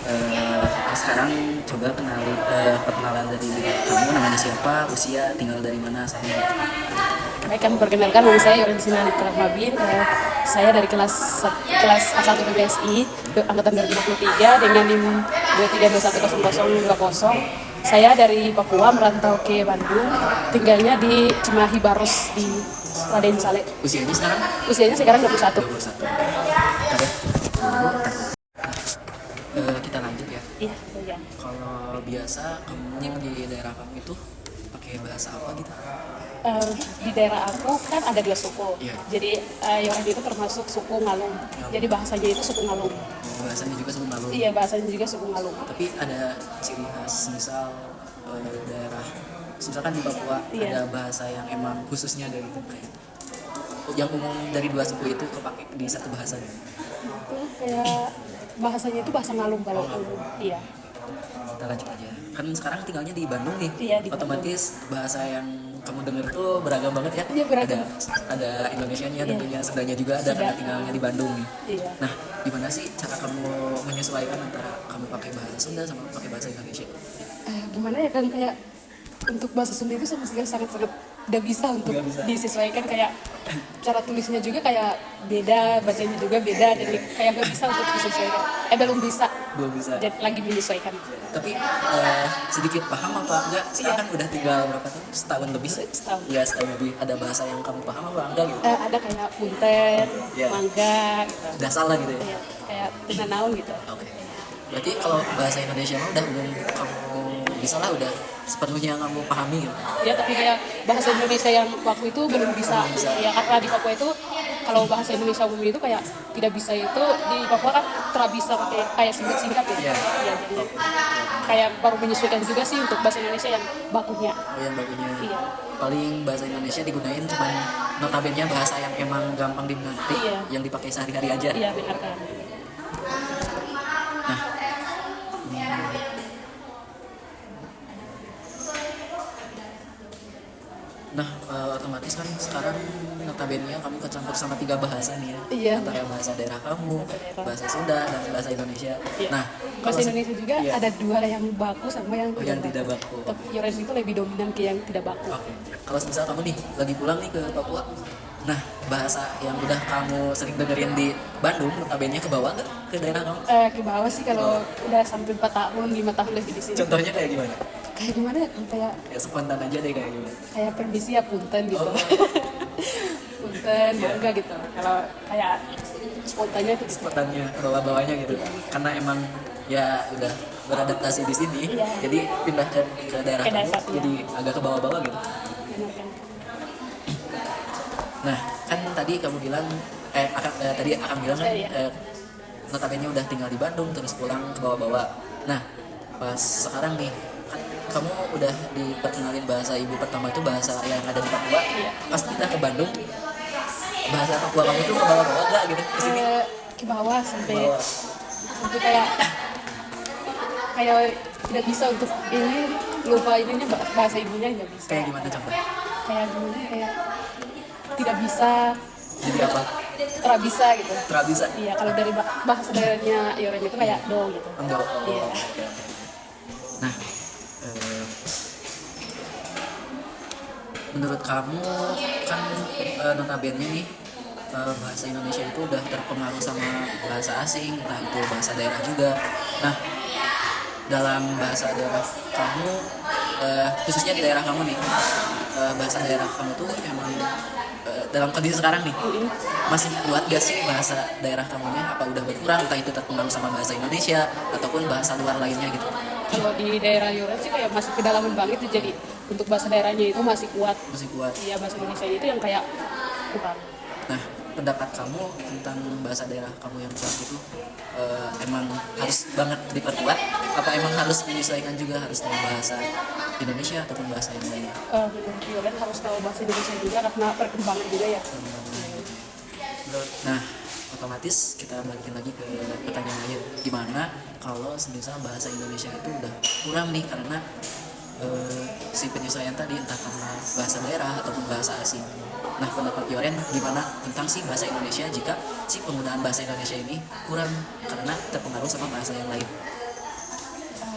Eh, Sekarang coba perkenalan dari kamu, namanya siapa, usia, tinggal dari mana, sama. Baik, kami perkenalkan, nama saya Yorin Sinani Mabin. Saya dari kelas A1 PBSI angkatan 2023 dengan NIM 23210020. Saya dari Papua merantau ke Bandung, tinggalnya di Cimahi Baros di Raden Saleh. Usianya sekarang? Usianya sekarang 21. 21. Ada. Kita lanjut ya. Iya, iya. Kalau biasa kamu yang di daerah kamu itu pakai bahasa apa gitu? Di daerah aku kan ada 2 suku. Iya. Jadi Yorin itu termasuk suku Ngalung. Jadi bahasanya itu suku Ngalung. Bahasanya juga sebelum lalu. Iya, bahasanya juga suku Ngalung. Tapi ada ciri khas, misal daerah, misalkan di Papua Iya. ada bahasa yang emang khususnya dari itu, kayak yang umum dari dua suku itu kepake di satu bahasa gitu. Itu kayak bahasanya itu bahasa Ngalung kalau umum. Iya. Kita lanjut aja. Kan sekarang tinggalnya di Bandung nih. Iya, di Otomatis bahasa yang kamu dengar tuh beragam banget ya. Iya, beragam. Ada Indonesianya, Iya. tentunya Sundanya juga ada, Sunda. karena tinggalnya di Bandung nih. Iya. Nah, gimana sih cara kamu menyesuaikan antara kamu pakai bahasa Sunda sama pakai bahasa Indonesia? Gimana ya kan, kayak untuk bahasa Sunda itu sama sekali sangat-sangat tidak bisa untuk Nggak bisa. disesuaikan, kayak cara tulisnya juga kayak beda, bacanya juga beda, jadi kayak nggak bisa untuk disesuaikan. Belum bisa, Belum bisa. jadi lagi menyesuaikan. Tapi sedikit paham apa enggak? Sekarang kan udah tinggal berapa tahun? Setahun lebih. Setahun. Ya, setahun lebih. Ada bahasa yang kamu paham apa enggak gitu? Ada kayak punten, Iya. mangga gitu. Udah salah gitu ya? Kayak kayak tenanaun gitu. Oke. Berarti kalau bahasa Indonesia mah udah umum kamu bisa lah, udah sepenuhnya kamu pahami gitu. Ya, tapi kayak bahasa Indonesia yang waktu itu belum bisa. Belum bisa. Ya, karena di Papua itu kalau bahasa Indonesia umum itu kayak tidak bisa, itu di Papua kan tidak bisa pakai kayak singkat-singkat ya. Iya. Iya, jadi kayak baru menyesuaikan juga sih untuk bahasa Indonesia yang bakunya. Oh, yang bagunya. Iya. Paling bahasa Indonesia digunain cuman notabene bahasa yang emang gampang dimengerti, Iya. yang dipakai sehari-hari aja. Iya, benar kan. Nah, otomatis kan sekarang notabene kamu kecampur sama 3 bahasa nih ya. Iya. Antara bahasa daerah kamu, daerah. bahasa Sunda, dan bahasa Indonesia. Iya. Nah, Bahasa Indonesia juga iya. ada 2 yang baku sama yang Oh, yang tidak baku. Tapi Yoren itu lebih dominan ke yang tidak baku. Oke. Kalau misal kamu nih lagi pulang nih ke Papua, nah bahasa yang udah kamu sering dengerin di Bandung, notabene ke bawah nggak ke daerah kamu? Ke bawah sih kalau udah sampai 4 tahun, 5 tahun lebih di sini. Contohnya kayak gimana? Kayak gimana ya? Kayak Ya spontan aja deh, kayak gimana? kayak permisi ya, punten gitu. Oh. Punten, Iya. mangga gitu. Kalau kayak spontannya itu gitu. Spontannya ke bawah-bawahnya gitu. Karena emang ya udah beradaptasi di sini, Iya. jadi pindah ke daerah Ke kamu, daerah, iya. jadi agak ke bawah-bawah gitu. Benar kan? Nah, kan tadi kamu bilang, tadi akan bilang kan, Iya. notabene udah tinggal di Bandung terus pulang ke bawah-bawah. Nah, pas sekarang nih, kan kamu udah diperkenalin bahasa ibu pertama itu bahasa yang ada di Papua. Iya. Pas pindah ke Bandung, bahasa Papua kamu itu ke bawah-bawah gak gitu ke sini? Ke bawah sampai Bawah. sampai kayak tidak bisa untuk ini, lupa ininya, bahasa ibunya nggak bisa. Kayak gimana coba? Kayak gimana, kayak tidak bisa, Jadi apa? tidak bisa gitu. Tidak bisa. Iya, kalau dari bahasa daerahnya Yoren itu kayak do gitu. Enggak. Iya. Nah, menurut kamu kan notabene nih, bahasa Indonesia itu udah terpengaruh sama bahasa asing, entah itu bahasa daerah juga. Nah, dalam bahasa daerah kamu, khususnya di daerah kamu nih, bahasa daerah kamu tuh emang dalam kondisi sekarang nih masih kuat gak sih bahasa daerah kamunya? Apa udah berkurang, entah itu terpengaruh sama bahasa Indonesia ataupun bahasa luar lainnya gitu? Kalau di daerah Yoren sih kayak masih kedalaman banget tuh, jadi untuk bahasa daerahnya itu masih kuat. Masih kuat. Iya, bahasa Indonesia itu yang kayak kurang. Nah, pendapat kamu tentang bahasa daerah kamu yang kuat itu, emang harus banget diperkuat? Apa emang harus menyesuaikan juga, harus dengan bahasa Indonesia ataupun bahasa yang lainnya? Menurut Yoren harus tahu bahasa Indonesia juga karena perkembangan juga ya. Nah, otomatis kita balikin lagi ke pertanyaan lain. Gimana kalau misalnya bahasa Indonesia itu udah kurang nih karena si penyesuaian tadi, entah karena bahasa daerah ataupun bahasa asing. Nah, pendapat Yoren gimana tentang si bahasa Indonesia jika si penggunaan bahasa Indonesia ini kurang karena terpengaruh sama bahasa yang lain?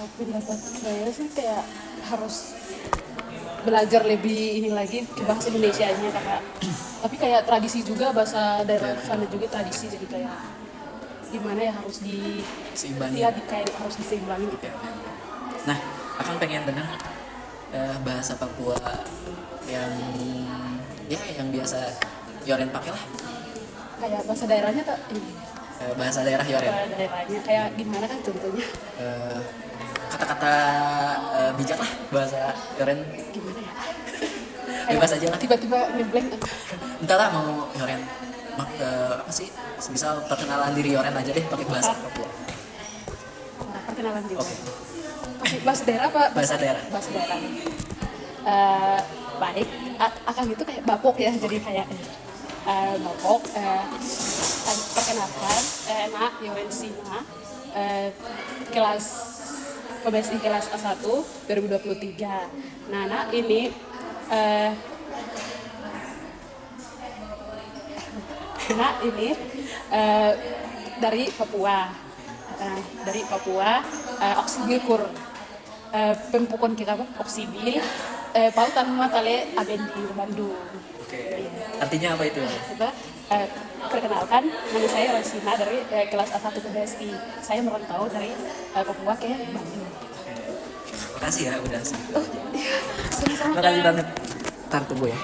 Pendapat saya sih kayak harus belajar lebih ini lagi ke bahasa Indonesianya kakak. Tapi kayak tradisi juga bahasa daerah sana juga tradisi, jadi kayak gimana ya harus Seimbangin. kayak harus diseimbangin gitu. Nah, akan pengen dengar bahasa Papua yang yang biasa Yoren pakai lah. Kayak bahasa daerahnya tak ini. Bahasa daerah Yoren. Bahasa daerahnya kayak gimana kan contohnya? Eh, Kata-kata bijak lah bahasa Yoren. Gimana ya? Bebas aja lah. Tiba-tiba ngeblank. Entahlah mau Yoren apa sih? Misal perkenalan diri Yoren aja deh pakai bahasa Papua. Perkenalan diri. Oke. Pakai bahasa daerah apa? Bahasa daerah. Bahasa daerah. Baik, akan itu kayak bapok ya, jadi kayak bapok. Perkenalkan, Nak Yorensina, kelas PBSI kelas A1 2023. Nah, Nak ini Nak ini dari Papua. Dari Papua, Oksibil Kur. Pempukon kita apa? Oksibil. Pautan Matale Aben di Bandung. Oke. Artinya apa itu? Kita perkenalkan, nama saya Rosina dari kelas A1 PBSI. Saya merantau dari Papua ke Bandung. Makasih ya udah. Sama-sama. Makasih banget. Ntar tunggu ya.